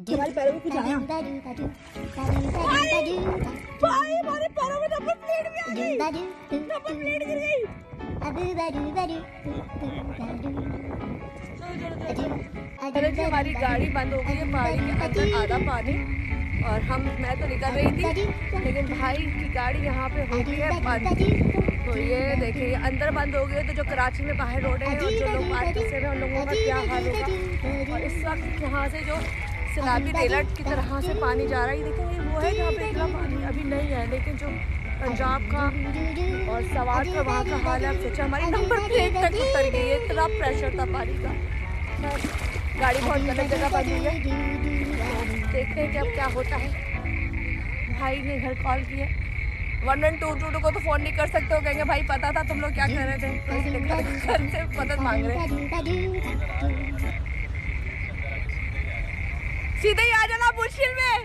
हमारे पैरों में कुछ आया। भाई हमारे पैरों में नंबर प्लेट भी आ गई। नंबर प्लेट गिर गई। हमारी गाड़ी बंद हो गई है पहाड़ी के अंदर आधा पानी और मैं तो निकल रही थी लेकिन भाई की गाड़ी यहाँ पे हो गई है बंद। तो ये देखिए अंदर बंद हो गए तो जो कराची में बाहर रोड है और जो लोग बाहर फंसे हैं उन लोगों का क्या हाल होगा। और इस वक्त यहाँ से जो सैलाबी रेलट की तरह से पानी जा रहा है, देखिए वो है जहाँ पे इतना पानी अभी नहीं है, लेकिन जो पंजाब का और सवार का वहाँ का हाल है। अब सोचा हमारी नंबर प्लेट तक उतर गई है, इतना प्रेशर था पानी का। गाड़ी बहुत गलत जगह पर हुई है, तो देखते हैं कि अब क्या होता है। भाई ने घर कॉल किया, 1122 को तो फोन नहीं कर सकते हो, कहेंगे भाई पता था तुम लोग क्या कर रहे थे, तो इसलिए घर से मदद मांग रहे हैं। सीधे ही आ जाना मुश्किल में।